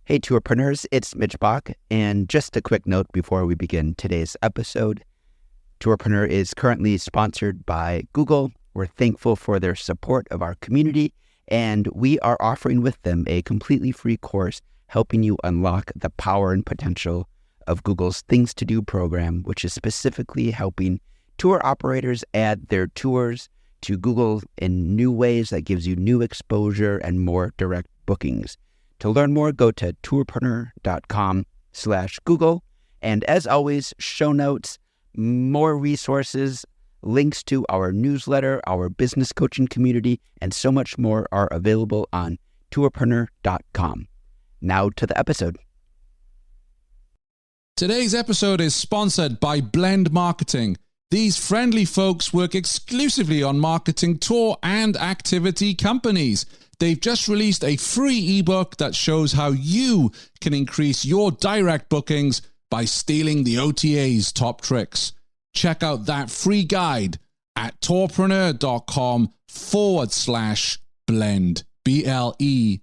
Hey, tourpreneurs, it's Mitch Bach, and just a quick note before we begin today's episode. Tourpreneur is currently sponsored by Google. We're thankful for their support of our community, and we are offering with them a completely free course helping you unlock the power and potential of Google's Things to Do program, which is specifically helping tour operators add their tours to Google in new ways that gives you new exposure and more direct bookings. To learn more, go to tourpreneur.com/Google. And as always, show notes, more resources, links to our newsletter, our business coaching community, and so much more are available on tourpreneur.com. Now to the episode. Today's episode is sponsored by Blend Marketing. These friendly folks work exclusively on marketing tour and activity companies. They've just released a free ebook that shows how you can increase your direct bookings by stealing the OTA's top tricks. Check out that free guide at tourpreneur.com/blend. BLEND.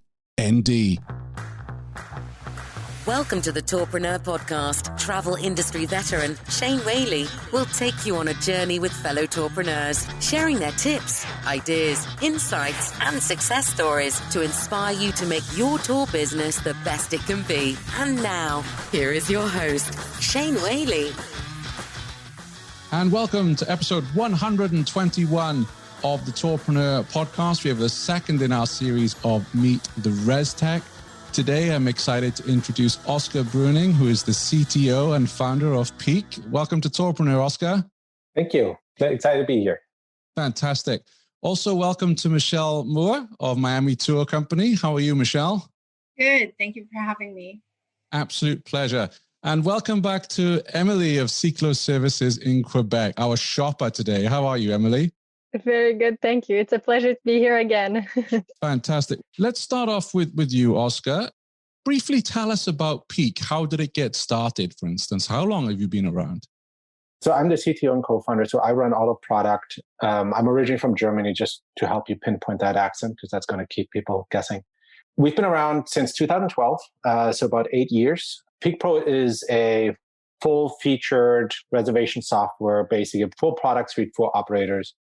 Welcome to the Tourpreneur Podcast. Travel industry veteran Shane Whaley will take you on a journey with fellow tourpreneurs, sharing their tips, ideas, insights, and success stories to inspire you to make your tour business the best it can be. And now, here is your host, Shane Whaley. And welcome to episode 121 of the Tourpreneur Podcast. We have the second in our series of Meet the Restech. Today, I'm excited to introduce Oskar Bruening, who is the CTO and founder of Peek. Welcome to Tourpreneur, Oskar. Thank you. Excited to be here. Fantastic. Also, welcome to Michelle Moore of Miami Tour Company. How are you, Michelle? Good. Thank you for having me. Absolute pleasure. And welcome back to Emilie of Cyclo Services in Quebec, our shopper today. How are you, Emilie? Very good. Thank you. It's a pleasure to be here again. Fantastic. Let's start off with you, Oskar. Briefly tell us about Peek. How did it get started, for instance? How long have you been around? So I'm the CTO and co-founder. So I run all of product. I'm originally from Germany, just to help you pinpoint that accent, because that's going to keep people guessing. We've been around since 2012, so about 8 years. Peek Pro is a full-featured reservation software, basically a full product suite for operators.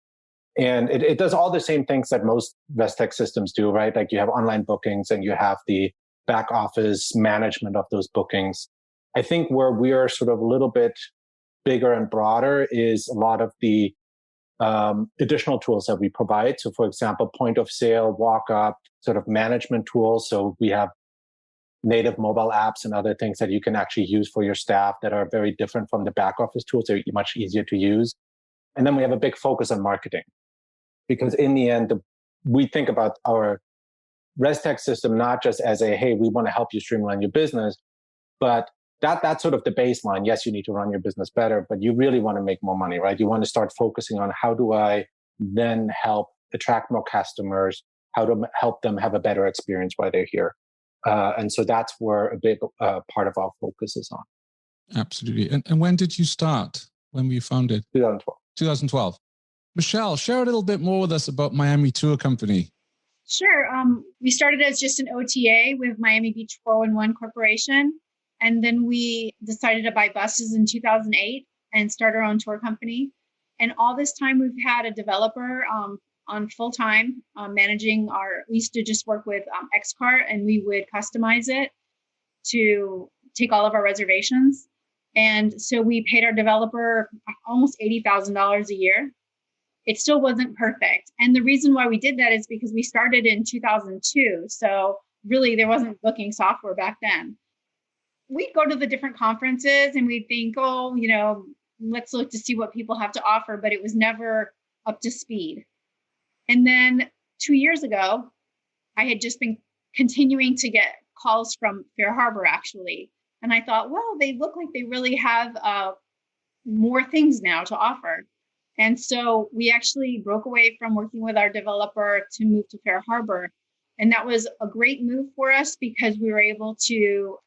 And it does all the same things that most Restech systems do, right? Like you have online bookings and you have the back office management of those bookings. I think where we are sort of a little bit bigger and broader is a lot of the additional tools that we provide. So for example, point of sale, walk up, sort of management tools. So we have native mobile apps and other things that you can actually use for your staff that are very different from the back office tools. They're much easier to use. And then we have a big focus on marketing. Because in the end, we think about our Restech system not just as a, hey, we want to help you streamline your business, but that's sort of the baseline. Yes, you need to run your business better, but you really want to make more money, right? You want to start focusing on how do I then help attract more customers, how to help them have a better experience while they're here. And so that's where a big part of our focus is on. Absolutely. And when did you start? When were you founded? 2012. 2012. Michelle, share a little bit more with us about Miami Tour Company. Sure. We started as just an OTA with Miami Beach 411 Corporation. And then we decided to buy buses in 2008 and start our own tour company. And all this time we've had a developer on full time managing we used to just work with XCart, and we would customize it to take all of our reservations. And so we paid our developer almost $80,000 a year. It still wasn't perfect. And the reason why we did that is because we started in 2002. So really there wasn't booking software back then. We'd go to the different conferences and we'd think, let's look to see what people have to offer, but it was never up to speed. And then 2 years ago, I had just been continuing to get calls from Fair Harbor, actually. And I thought, well, they look like they really have more things now to offer. And so we actually broke away from working with our developer to move to Fair Harbor. And that was a great move for us because we were able to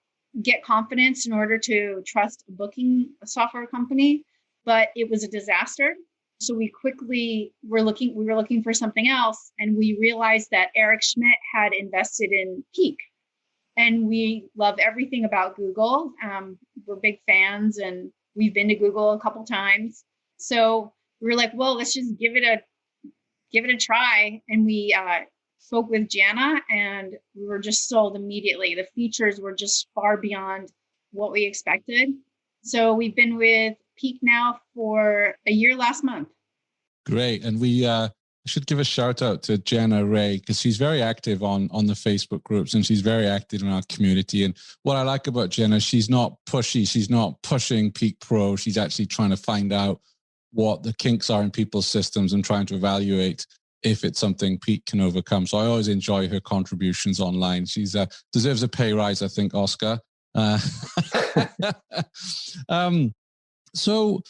get confidence in order to trust a booking software company, but it was a disaster. So we quickly were looking for something else, and we realized that Eric Schmidt had invested in Peek. And we love everything about Google. We're big fans, and we've been to Google a couple times. So we were like, well, let's just give it a try. And we spoke with Jana, and we were just sold immediately. The features were just far beyond what we expected. So we've been with Peek now for a year last month. Great. And we should give a shout out to Jenna Ray, because she's very active on the Facebook groups, and she's very active in our community. And what I like about Jenna, she's not pushy. She's not pushing Peek Pro. She's actually trying to find out what the kinks are in people's systems and trying to evaluate if it's something Peek can overcome. So I always enjoy her contributions online. She's deserves a pay rise, I think, Oskar. So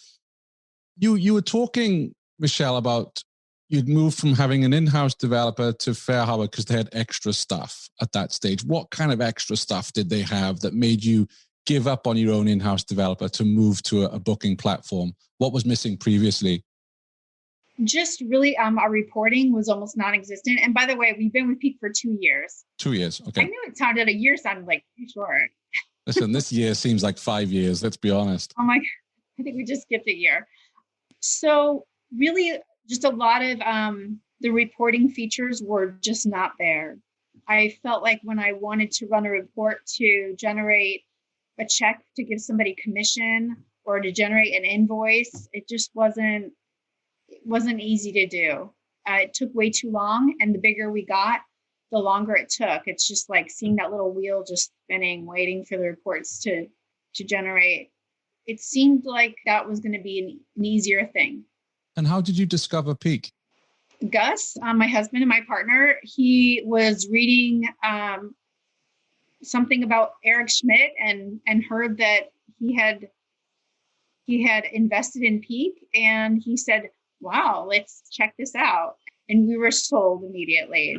you were talking, Michelle, about you'd moved from having an in-house developer to FareHarbor because they had extra stuff at that stage. What kind of extra stuff did they have that made you give up on your own in-house developer to move to a booking platform? What was missing previously? Just really, our reporting was almost non-existent. And by the way, we've been with Peek for 2 years. 2 years, okay. I knew a year sounded like too short. Listen, this year seems like 5 years, let's be honest. Oh my, I think we just skipped a year. So really, just a lot of the reporting features were just not there. I felt like when I wanted to run a report to generate a check to give somebody commission or to generate an invoice, it just wasn't easy to do. It took way too long, and the bigger we got, the longer it took. It's just like seeing that little wheel just spinning, waiting for the reports to generate. It seemed like that was going to be an easier thing. And how did you discover Peek? Gus, my husband and my partner, he was reading something about Eric Schmidt and heard that he had invested in Peek, and he said, wow, let's check this out. And we were sold immediately.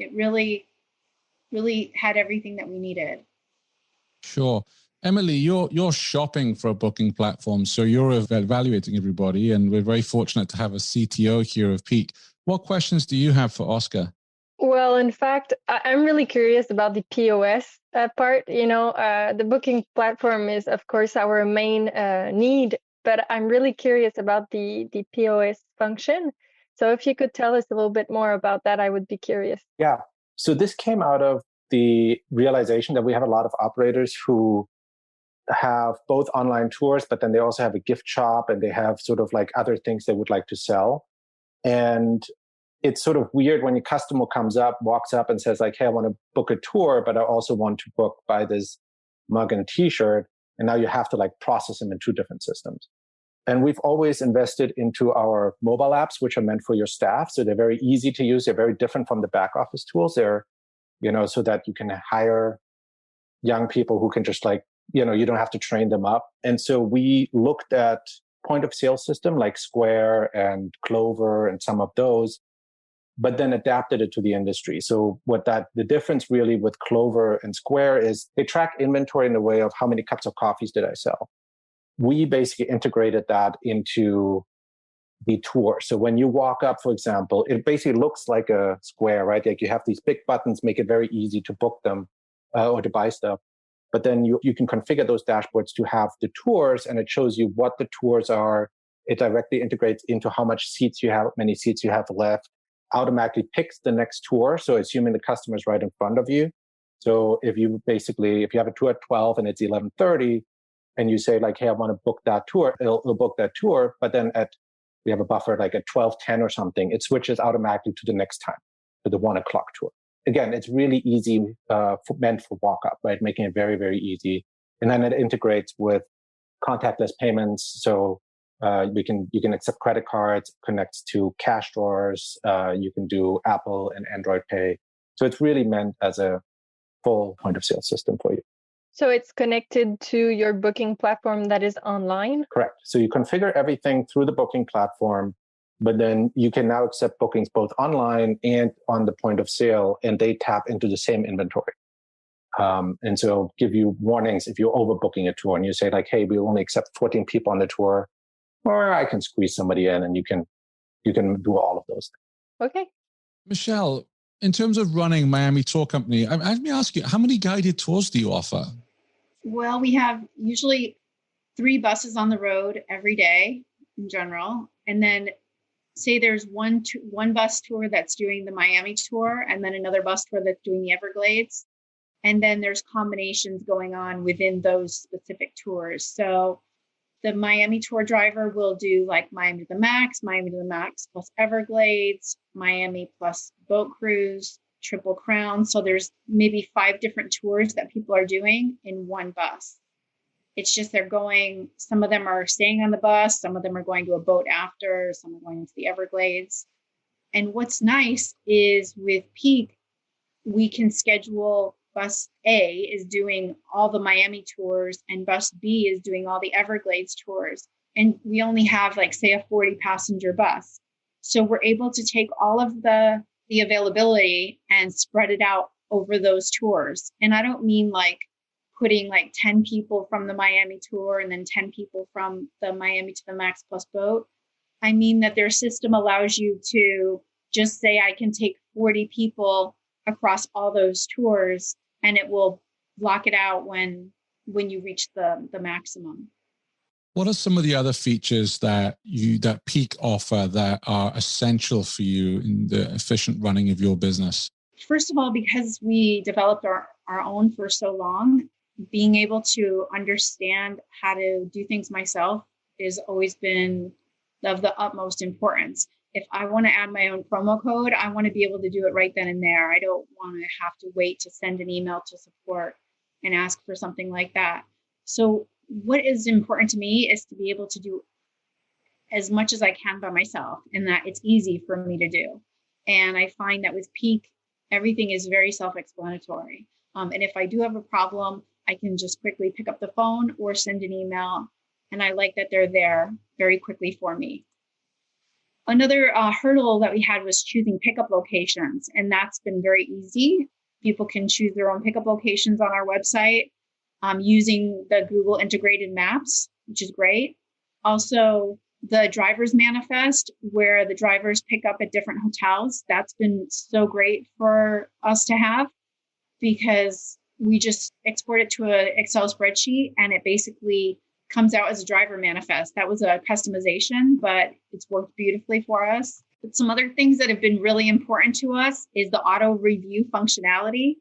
It really, really had everything that we needed. Sure. Emilie, you're shopping for a booking platform, so you're evaluating everybody, and we're very fortunate to have a CTO here of Peek. What questions do you have for Oskar? Well, in fact, I'm really curious about the POS part. The booking platform is, of course, our main need, but I'm really curious about the POS function. So if you could tell us a little bit more about that, I would be curious. Yeah. So this came out of the realization that we have a lot of operators who have both online tours, but then they also have a gift shop, and they have sort of like other things they would like to sell. And it's sort of weird when a customer walks up and says like, hey, I want to book a tour, but I also want to buy this mug and t-shirt. And now you have to like process them in two different systems. And we've always invested into our mobile apps, which are meant for your staff. So they're very easy to use. They're very different from the back office tools. They're, so that you can hire young people who can just like, you don't have to train them up. And so we looked at point of sale system like Square and Clover and some of those, but then adapted it to the industry. So the difference really with Clover and Square is they track inventory in the way of how many cups of coffees did I sell. We basically integrated that into the tour. So when you walk up, for example, it basically looks like a Square, right? Like you have these big buttons, make it very easy to book them or to buy stuff. But then you can configure those dashboards to have the tours, and it shows you what the tours are. It directly integrates into how many seats you have left, automatically picks the next tour. So assuming the customer is right in front of you. So if you have a tour at 12 and it's 11:30, and you say like, hey, I want to book that tour, it'll book that tour. But then we have a buffer like at 12:10 or something, it switches automatically to the next time, to the 1 o'clock tour. Again, it's really easy, meant for walk-up, right? Making it very, very easy. And then it integrates with contactless payments. So you can accept credit cards, connects to cash drawers. You can do Apple and Android Pay. So it's really meant as a full point of sale system for you. So it's connected to your booking platform that is online? Correct. So you configure everything through the booking platform, but then you can now accept bookings both online and on the point of sale, and they tap into the same inventory. And so give you warnings if you're overbooking a tour and you say like, hey, we only accept 14 people on the tour, or I can squeeze somebody in, and you can do all of those things. Okay. Michelle, In terms of running Miami Tour Company, let me ask you, how many guided tours do you offer? Well, we have usually 3 buses on the road every day in general. And then say there's one bus tour that's doing the Miami tour, and then another bus tour that's doing the Everglades. And then there's combinations going on within those specific tours. So the Miami tour driver will do like Miami to the Max plus Everglades, Miami plus boat cruise, Triple Crown. So there's maybe 5 different tours that people are doing in one bus. It's just some of them are staying on the bus, some of them are going to a boat after, some are going to the Everglades. And what's nice is with Peek, we can schedule bus A is doing all the Miami tours and bus B is doing all the Everglades tours. And we only have say a 40 passenger bus. So we're able to take all of the availability and spread it out over those tours. And I don't mean putting 10 people from the Miami tour and then 10 people from the Miami to the Max plus boat. I mean that their system allows you to just say, I can take 40 people across all those tours, and it will block it out when you reach the maximum. What are some of the other features that Peek offer that are essential for you in the efficient running of your business? First of all, because we developed our own for so long, being able to understand how to do things myself has always been of the utmost importance. If I want to add my own promo code, I want to be able to do it right then and there. I don't want to have to wait to send an email to support and ask for something like that. So what is important to me is to be able to do as much as I can by myself, and that it's easy for me to do. And I find that with Peek, everything is very self-explanatory. And if I do have a problem, I can just quickly pick up the phone or send an email. And I like that they're there very quickly for me. Another hurdle that we had was choosing pickup locations. And that's been very easy. People can choose their own pickup locations on our website using the Google integrated maps, which is great. Also, the driver's manifest, where the drivers pick up at different hotels. That's been so great for us to have, because we just export it to an Excel spreadsheet and it basically comes out as a driver manifest. That was a customization, but it's worked beautifully for us. But some other things that have been really important to us is the auto review functionality.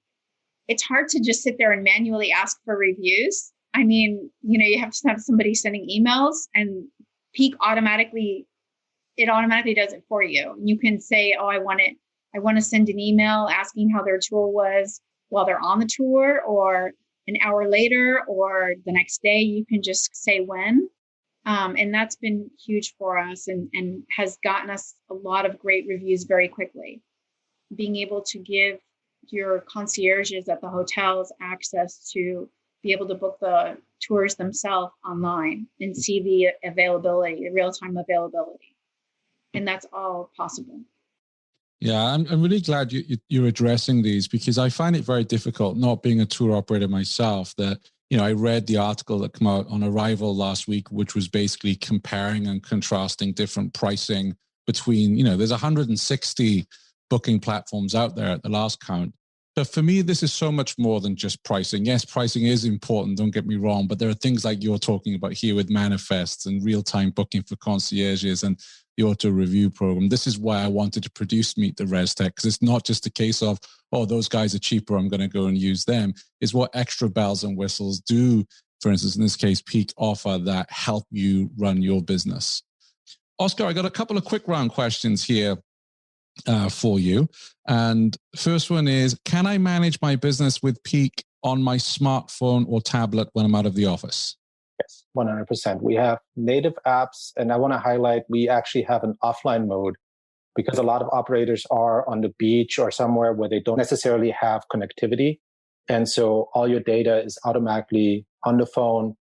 It's hard to just sit there and manually ask for reviews. I mean, you have to have somebody sending emails, and Peek automatically does it for you. You can say, oh, I want to send an email asking how their tour was while they're on the tour, or an hour later, or the next day. You can just say when. And that's been huge for us and has gotten us a lot of great reviews very quickly. Being able to give your concierges at the hotels access to be able to book the tours themselves online and see the availability, the real-time availability. And that's all possible. Yeah, I'm really glad you're addressing these, because I find it very difficult, not being a tour operator myself, that, I read the article that came out on Arrival last week, which was basically comparing and contrasting different pricing between, there's 160 booking platforms out there at the last count. But for me, this is so much more than just pricing. Yes, pricing is important, don't get me wrong, but there are things like you're talking about here with manifests and real-time booking for concierges and the auto review program. This is why I wanted to produce Meet the Restech, because it's not just a case of, oh, those guys are cheaper, I'm going to go and use them. It's what extra bells and whistles do, for instance, in this case, Peek offer that help you run your business. Oskar, I got a couple of quick round questions here for you. And first one is, can I manage my business with Peek on my smartphone or tablet when I'm out of the office? Yes, 100%. We have native apps, and I want to highlight, we actually have an offline mode, because a lot of operators are on the beach or somewhere where they don't necessarily have connectivity. And so all your data is automatically on the phone,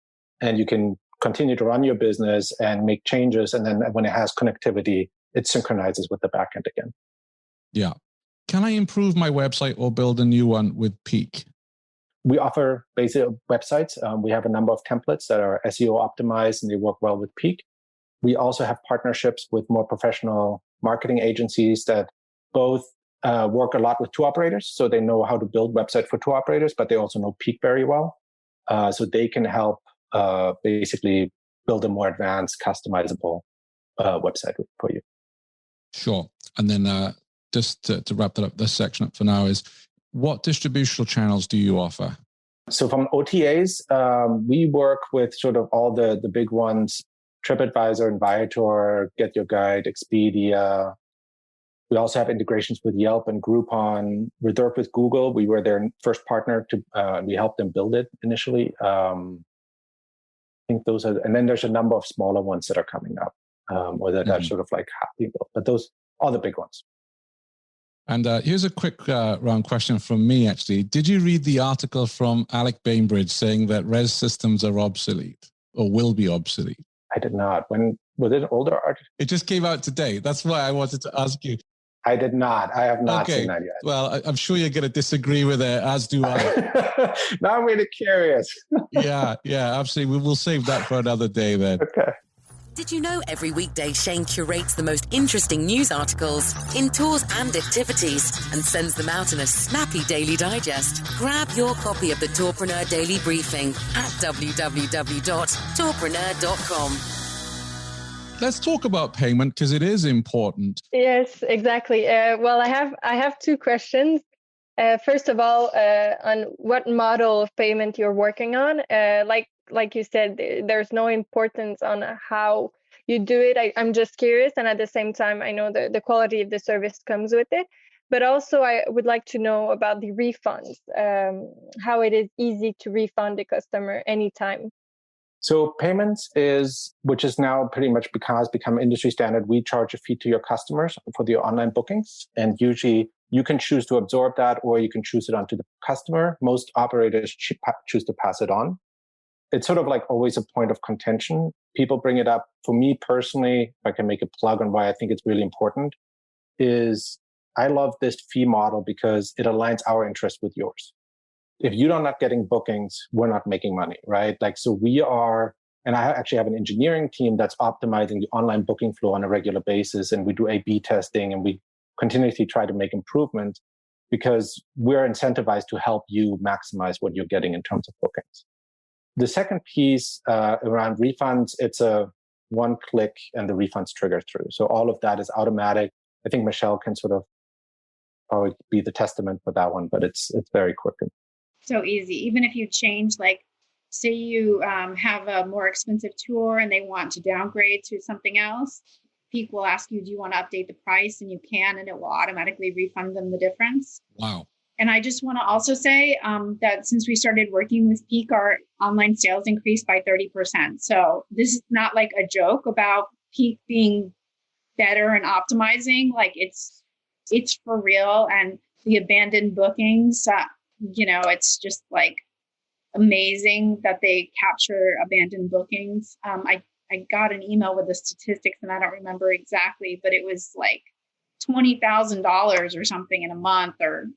and you can continue to run your business and make changes. And then when it has connectivity, it synchronizes with the backend again. Yeah. Can I improve my website or build a new one with Peek? We offer basic websites. We have a number of templates that are SEO optimized, and they work well with Peek. We also have partnerships with more professional marketing agencies that both work a lot with tour operators. So they know how to build website for tour operators, but they also know Peek very well. So they can help basically build a more advanced, customizable website for you. Sure. And then just to wrap that up, this section up for now is, what distributional channels do you offer? So from OTAs, we work with sort of all the big ones: TripAdvisor, Viator, Get Your Guide, Expedia. We also have integrations with Yelp and Groupon. We work with Google. We were their first partner we helped them build it initially. I think those are, and then there's a number of smaller ones that are coming up, or that are sort of like happy built, but those are the big ones. And here's a quick round question from me, actually. Did you read the article from Alec Bainbridge saying that res systems are obsolete or will be obsolete? I did not. When was it an older article? It just came out today. That's why I wanted to ask you. I did not. I have not seen that yet. Well, I'm sure you're going to disagree with it, as do I. Now I'm really curious. Yeah, absolutely. We'll save that for another day then. Okay. Did you know every weekday Shane curates the most interesting news articles in tours and activities and sends them out in a snappy daily digest? Grab your copy of the Tourpreneur Daily Briefing at www.tourpreneur.com. Let's talk about payment, because it is important. Yes, exactly. Well, I have two questions. First of all, on what model of payment you're working on. Like you said, there's no importance on how you do it. I'm just curious, and at the same time, I know the quality of the service comes with it. But also, I would like to know about the refunds, how it is easy to refund the customer anytime. So payments which is now pretty much become industry standard. We charge a fee to your customers for the online bookings. And usually you can choose to absorb that, or you can choose it onto the customer. Most operators choose to pass it on. It's sort of like always a point of contention. People bring it up. For me personally, if I can make a plug on why I think it's really important, is I love this fee model because it aligns our interest with yours. If you're not getting bookings, we're not making money, right? So we are, and I actually have an engineering team that's optimizing the online booking flow on a regular basis. And we do A/B testing, and we continuously try to make improvements because we're incentivized to help you maximize what you're getting in terms of bookings. The second piece around refunds, it's a one click and the refunds trigger through. So all of that is automatic. I think Michelle can sort of probably be the testament for that one, but it's very quick. So easy. Even if you change, say you have a more expensive tour and they want to downgrade to something else, Peek will ask you, do you want to update the price? And you can, and it will automatically refund them the difference. Wow. And I just want to also say that since we started working with Peek, our online sales increased by 30%. So this is not like a joke about Peek being better and optimizing. It's for real. And the abandoned bookings, it's just amazing that they capture abandoned bookings. I got an email with the statistics, and I don't remember exactly, but it was $20,000 or something in a month of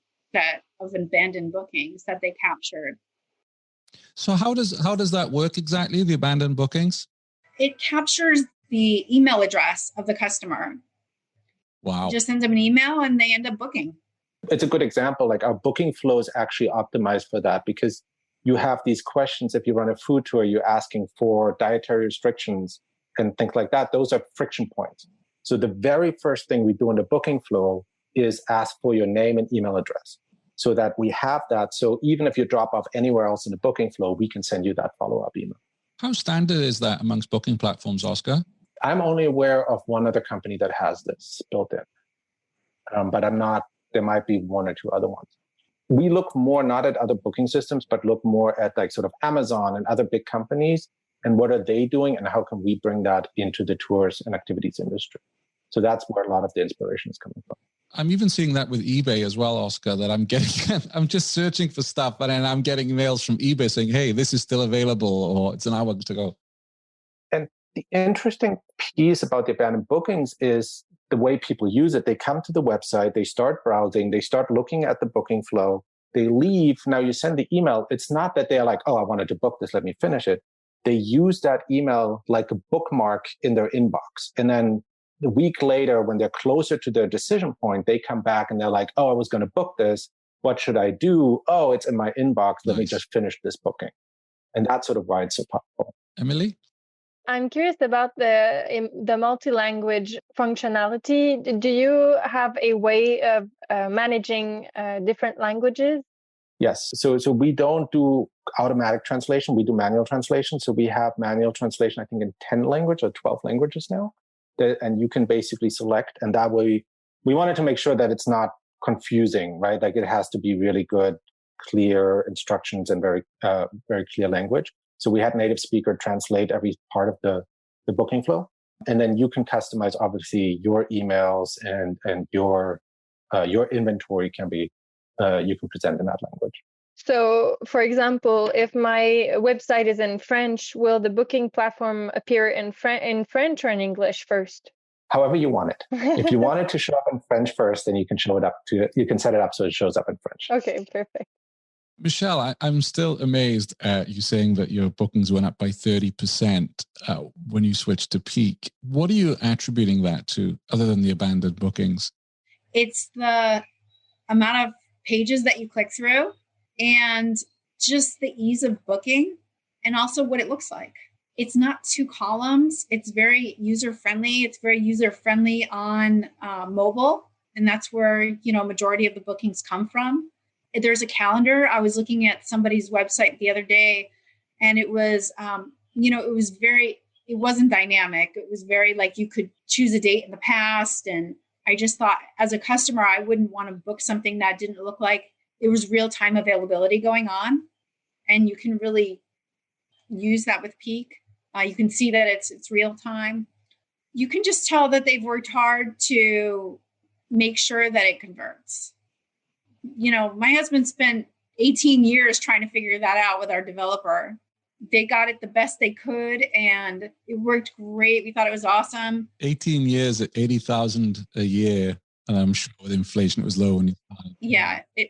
abandoned bookings that they captured. So how does that work exactly, the abandoned bookings? It captures the email address of the customer. Wow. It just sends them an email and they end up booking. It's a good example. Our booking flow is actually optimized for that, because you have these questions. If you run a food tour, you're asking for dietary restrictions and things like that. Those are friction points. So the very first thing we do in the booking flow is ask for your name and email address so that we have that. So even if you drop off anywhere else in the booking flow, we can send you that follow-up email. How standard is that amongst booking platforms, Oskar? I'm only aware of one other company that has this built in, but there might be one or two other ones. We look more not at other booking systems, but look more at sort of Amazon and other big companies, and what are they doing and how can we bring that into the tours and activities industry. So that's where a lot of the inspiration is coming from. I'm even seeing that with eBay as well, Oskar, that I'm just searching for stuff, but then I'm getting emails from eBay saying, hey, this is still available, or it's an hour to go. And the interesting piece about the abandoned bookings is the way people use it. They come to the website, they start browsing, they start looking at the booking flow, they leave. Now you send the email. It's not that they're like, oh, I wanted to book this, let me finish it. They use that email like a bookmark in their inbox. And then a week later, when they're closer to their decision point, they come back and they're like, oh, I was going to book this. What should I do? Oh, it's in my inbox. Let me just finish this booking. And that's sort of why it's so powerful. Emilie? I'm curious about the multi-language functionality. Do you have a way of managing different languages? Yes. So we don't do automatic translation. We do manual translation. So we have manual translation, I think, in 10 languages or 12 languages now. And you can basically select. And that way, we wanted to make sure that it's not confusing, right? Like it has to be really good, clear instructions and very clear language. So we had native speaker translate every part of the booking flow. And then you can customize, obviously, your emails and your inventory can be, you can present in that language. So, for example, if my website is in French, will the booking platform appear in French or in English first? However you want it. If you want it to show up in French first, then you can you can set it up so it shows up in French. Okay, perfect. Michelle, I'm still amazed at you saying that your bookings went up by 30% when you switched to Peek. What are you attributing that to, other than the abandoned bookings? It's the amount of pages that you click through and just the ease of booking and also what it looks like. It's not 2 columns. It's very user-friendly. It's very user-friendly on mobile. And that's where, majority of the bookings come from. There's a calendar. I was looking at somebody's website the other day and it was, it wasn't dynamic. It was very like you could choose a date in the past. And I just thought as a customer, I wouldn't want to book something that didn't look like it was real-time availability going on. And you can really use that with Peek. You can see that it's real time. You can just tell that they've worked hard to make sure that it converts. My husband spent 18 years trying to figure that out with our developer. They got it the best they could and it worked great. We thought it was awesome. 18 years at 80,000 a year. And I'm sure with inflation, it was low when you started. Yeah, it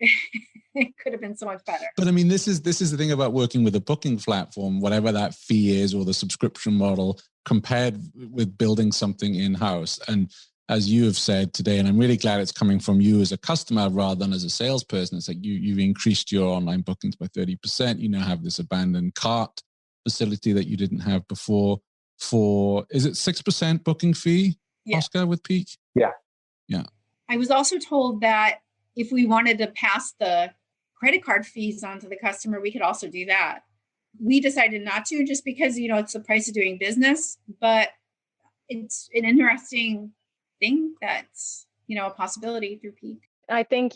could have been so much better. But I mean, this is the thing about working with a booking platform, whatever that fee is or the subscription model, compared with building something in-house. And as you have said today, and I'm really glad it's coming from you as a customer rather than as a salesperson, it's like you've increased your online bookings by 30%. You now have this abandoned cart facility that you didn't have before. Is it 6% booking fee, yeah. Oskar, with Peek? Yeah. Yeah. I was also told that if we wanted to pass the credit card fees on to the customer, we could also do that. We decided not to just because, it's the price of doing business, but it's an interesting thing that's, a possibility through Peek. I think,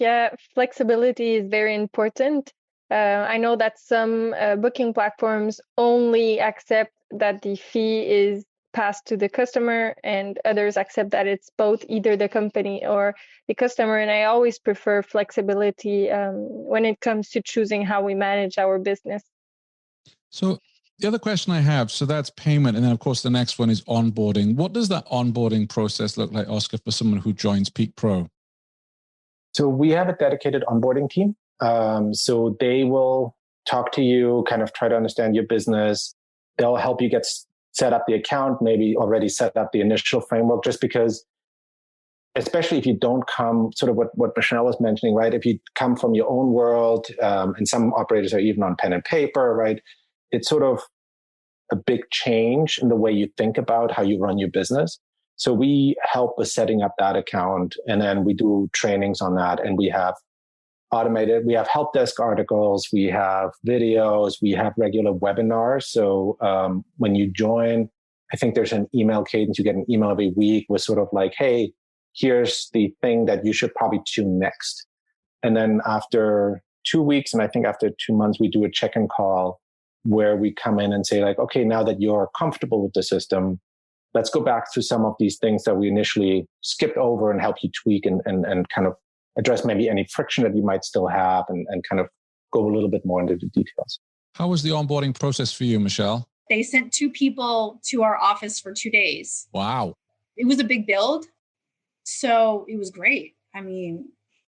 flexibility is very important. I know that some booking platforms only accept that the fee is passed to the customer and others accept that it's both either the company or the customer. And I always prefer flexibility when it comes to choosing how we manage our business. So the other question I have, so that's payment. And then, of course, the next one is onboarding. What does that onboarding process look like, Oskar, for someone who joins Peek Pro? So we have a dedicated onboarding team. So they will talk to you, kind of try to understand your business. They'll help you get set up the account, maybe already set up the initial framework, just because, especially if you don't come, sort of what Michelle was mentioning, right? If you come from your own world, and some operators are even on pen and paper, right? It's sort of a big change in the way you think about how you run your business. So we help with setting up that account, and then we do trainings on that. And we have help desk articles, we have videos, we have regular webinars. So when you join, I think there's an email cadence. You get an email every week with sort of like, hey, here's the thing that you should probably tune next. And then after 2 weeks, and I think after 2 months, we do a check-in call where we come in and say like, okay, now that you're comfortable with the system, let's go back to some of these things that we initially skipped over and help you tweak and kind of address maybe any friction that you might still have and kind of go a little bit more into the details. How was the onboarding process for you, Michelle? They sent 2 people to our office for 2 days. Wow. It was a big build. So it was great. I mean.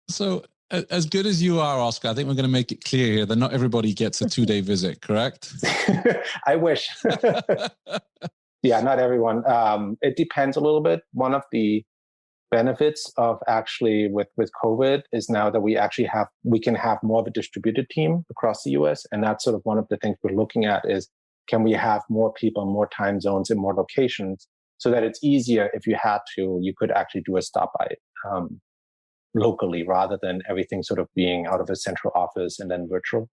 So as good as you are, Oskar, I think we're going to make it clear here that not everybody gets a 2-day visit, correct? I wish. Yeah, not everyone. It depends a little bit. One of the benefits of actually with COVID is now that we can have more of a distributed team across the US. And that's sort of one of the things we're looking at is, can we have more people, more time zones in more locations so that it's easier if you had to, you could actually do a stop by locally rather than everything sort of being out of a central office and then virtual.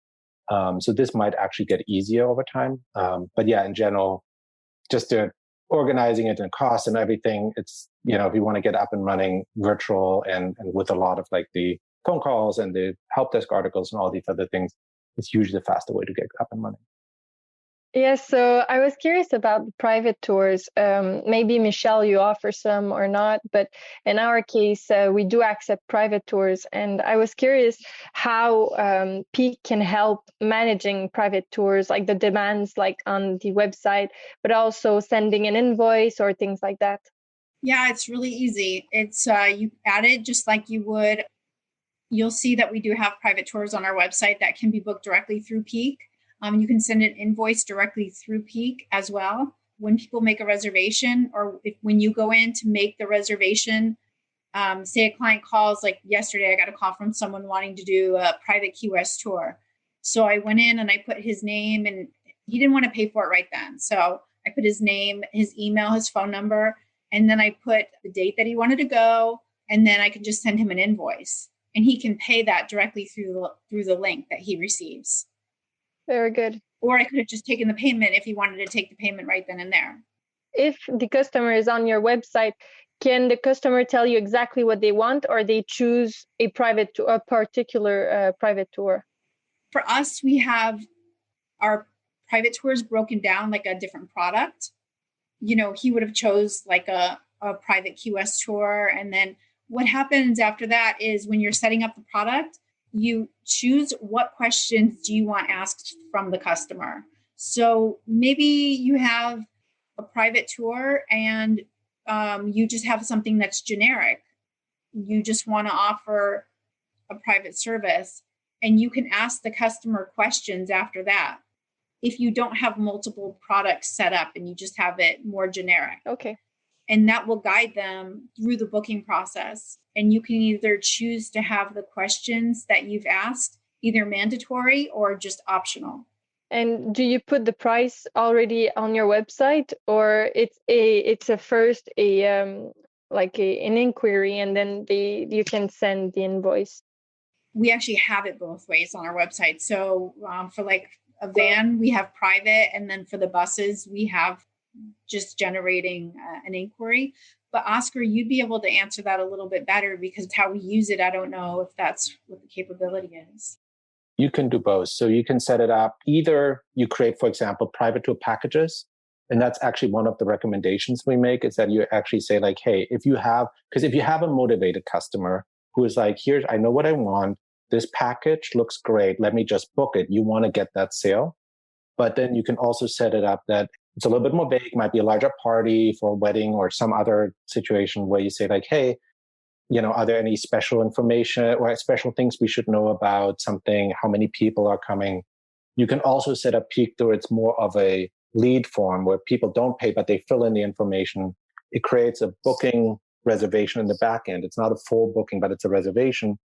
So this might actually get easier over time. But yeah, in general, just organizing it and cost and everything, it's, if you want to get up and running virtual and with a lot of like the phone calls and the help desk articles and all these other things, it's usually the faster way to get up and running. Yes, so I was curious about the private tours. Maybe, Michelle, you offer some or not, but in our case, we do accept private tours. And I was curious how Peek can help managing private tours, like the demands like on the website, but also sending an invoice or things like that. Yeah, it's really easy. It's you add it just like you would. You'll see that we do have private tours on our website that can be booked directly through Peek. You can send an invoice directly through Peek as well. When people make a reservation, or when you go in to make the reservation, say a client calls, like yesterday, I got a call from someone wanting to do a private Key West tour. So I went in and I put his name, and he didn't want to pay for it right then. So I put his name, his email, his phone number, and then I put the date that he wanted to go, and then I can just send him an invoice, and he can pay that directly through the link that he receives. Very good. Or I could have just taken the payment if he wanted to take the payment right then and there. If the customer is on your website, can the customer tell you exactly what they want, or they choose a particular private tour? For us, we have our private tours broken down like a different product. He would have chose like a private Key West tour. And then what happens after that is when you're setting up the product, you choose what questions do you want asked from the customer. So maybe you have a private tour and you just have something that's generic. You just want to offer a private service, and you can ask the customer questions after that. If you don't have multiple products set up and you just have it more generic. Okay. And that will guide them through the booking process. And you can either choose to have the questions that you've asked either mandatory or just optional. And do you put the price already on your website, or it's an inquiry and then you can send the invoice? We actually have it both ways on our website. So for like a van, we have private, and then for the buses, we have just generating an inquiry. But Oskar, you'd be able to answer that a little bit better, because how we use it, I don't know if that's what the capability is. You can do both. So you can set it up. Either you create, for example, private tour packages. And that's actually one of the recommendations we make, is that you actually say like, hey, if you have a motivated customer who is like, I know what I want. This package looks great. Let me just book it. You want to get that sale. But then you can also set it up that it's a little bit more vague, might be a larger party for a wedding or some other situation where you say like, hey, are there any special information or special things we should know about something? How many people are coming? You can also set up Peek where it's more of a lead form where people don't pay, but they fill in the information. It creates a booking reservation in the back end. It's not a full booking, but it's a reservation.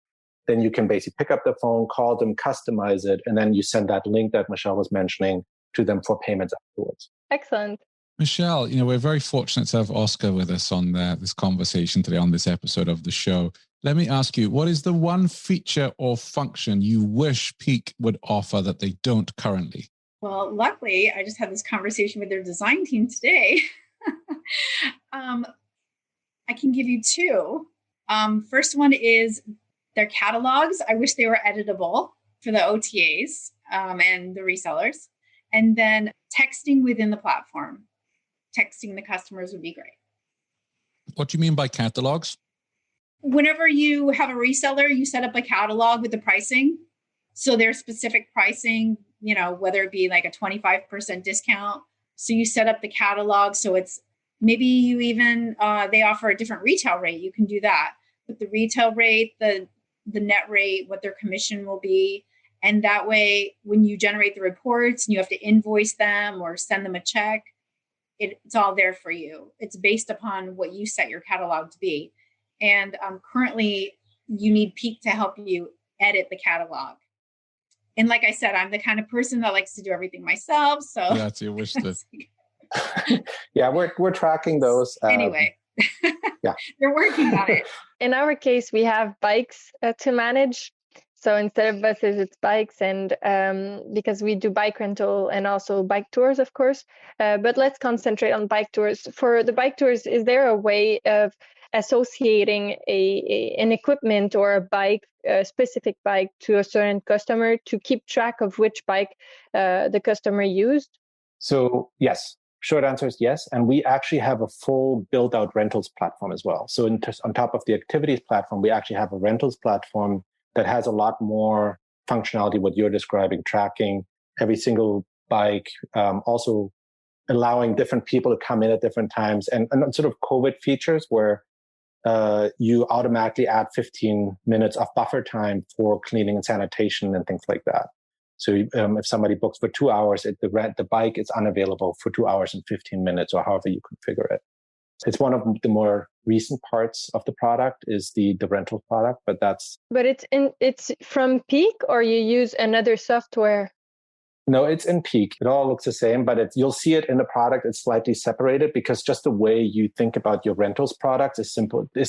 Then you can basically pick up the phone, call them, customize it, and then you send that link that Michelle was mentioning to them for payments afterwards. Excellent. Michelle, we're very fortunate to have Oskar with us on this conversation today, on this episode of the show. Let me ask you, what is the one feature or function you wish Peek would offer that they don't currently? Well, luckily, I just had this conversation with their design team today. I can give you two. First one is their catalogs. I wish they were editable for the OTAs and the resellers. And then texting within the platform. Texting the customers would be great. What do you mean by catalogs? Whenever you have a reseller, you set up a catalog with the pricing. So there's specific pricing, whether it be like a 25% discount. So you set up the catalog. So it's maybe you even, they offer a different retail rate. You can do that. But the retail rate, the net rate, what their commission will be. And that way, when you generate the reports and you have to invoice them or send them a check, it's all there for you. It's based upon what you set your catalog to be. And currently, you need Peek to help you edit the catalog. And like I said, I'm the kind of person that likes to do everything myself. So that's your wish list. Yeah, we're tracking those. Anyway, yeah, they're working on it. In our case, we have bikes to manage. So instead of buses, it's bikes, and because we do bike rental and also bike tours, of course. But let's concentrate on bike tours. For the bike tours, is there a way of associating an equipment or a specific bike to a certain customer to keep track of which bike the customer used? So yes, short answer is yes. And we actually have a full built-out rentals platform as well. So on top of the activities platform, we actually have a rentals platform that has a lot more functionality, what you're describing, tracking every single bike, also allowing different people to come in at different times, and sort of COVID features where you automatically add 15 minutes of buffer time for cleaning and sanitation and things like that. So if somebody books for 2 hours, the bike is unavailable for 2 hours and 15 minutes, or however you configure it. It's one of the more recent parts of the product is the rental product, but it's from Peek, or you use another software? No, it's in Peek. It all looks the same, but you'll see it in the product. It's slightly separated because just the way you think about your rentals products is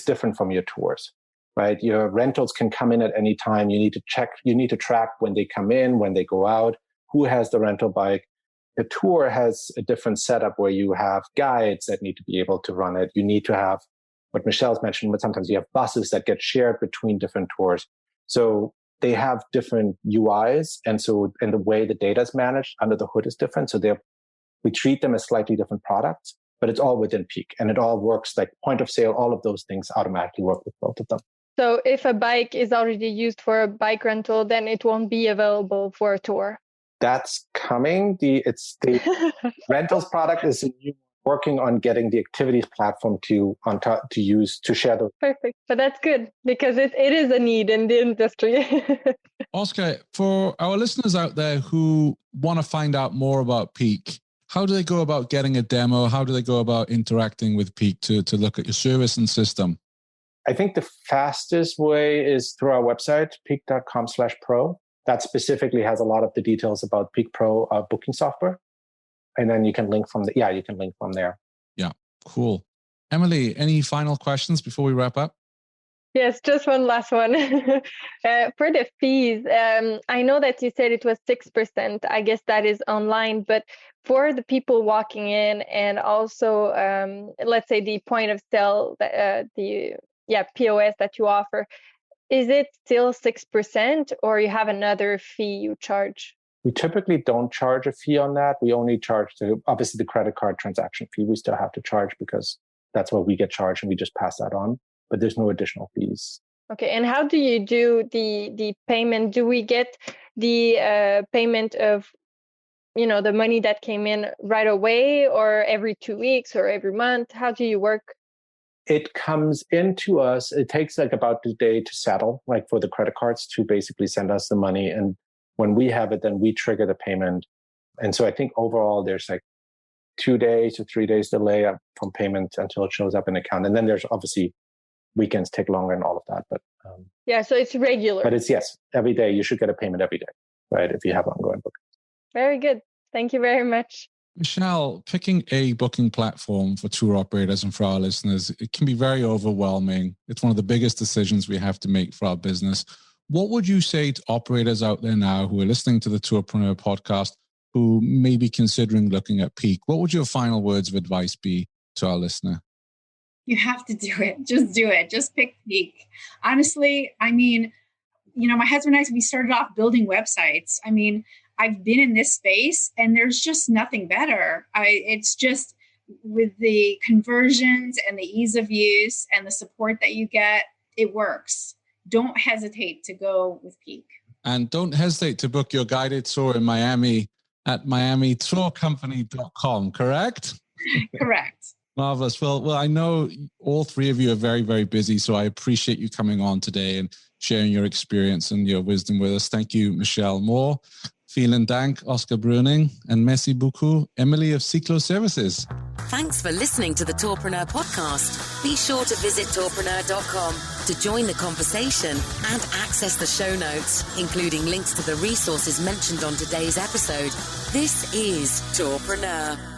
different from your tours, right? Your rentals can come in at any time. You need to track when they come in, when they go out, who has the rental bike. The tour has a different setup where you have guides that need to be able to run it. You need to have what Michelle's mentioned, but sometimes you have buses that get shared between different tours. So they have different UIs. And the way the data is managed under the hood is different. So we treat them as slightly different products, but it's all within Peek, and it all works like point of sale. All of those things automatically work with both of them. So if a bike is already used for a bike rental, then it won't be available for a tour. That's coming. The rentals product is working on getting the activities platform to use to share those. Perfect. But that's good because it is a need in the industry. Oskar, for our listeners out there who want to find out more about Peek, how do they go about getting a demo? How do they go about interacting with Peek to look at your service and system? I think the fastest way is through our website, peek.com/pro. That specifically has a lot of the details about Peek Pro booking software. And then you can link from there. Yeah, cool. Emilie, any final questions before we wrap up? Yes, just one last one. For the fees, I know that you said it was 6%. I guess that is online, but for the people walking in and also, let's say the point of sale, POS that you offer, is it still 6% or you have another fee you charge? We typically don't charge a fee on that. We only charge obviously the credit card transaction fee. We still have to charge because that's what we get charged and we just pass that on. But there's no additional fees. Okay. And how do you do the payment? Do we get the payment of, the money that came in right away or every 2 weeks or every month? How do you work? It comes into us. It takes like about a day to settle, like for the credit cards to basically send us the money. And when we have it, then we trigger the payment. And so I think overall there's like 2 days to 3 days delay from payment until it shows up in account. And then there's obviously weekends take longer and all of that. But so it's regular. But it's every day. You should get a payment every day, right? If you have ongoing bookings. Very good. Thank you very much. Michelle, picking a booking platform for tour operators and for our listeners, it can be very overwhelming. It's one of the biggest decisions we have to make for our business. What would you say to operators out there now who are listening to the Tourpreneur podcast who may be considering looking at Peek? What would your final words of advice be to our listener? You have to do it. Just do it. Just pick Peek. Honestly, I mean, my husband and I, we started off building websites. I mean, I've been in this space and there's just nothing better. It's just with the conversions and the ease of use and the support that you get, it works. Don't hesitate to go with Peek. And don't hesitate to book your guided tour in Miami at miamitourcompany.com, correct? Correct. Marvelous. Well, I know all three of you are very, very busy, so I appreciate you coming on today and sharing your experience and your wisdom with us. Thank you, Michelle Moore. Vielen Dank, Oskar Bruening, and merci beaucoup, Emilie of Cyclo Services. Thanks for listening to the Tourpreneur podcast. Be sure to visit tourpreneur.com to join the conversation and access the show notes, including links to the resources mentioned on today's episode. This is Tourpreneur.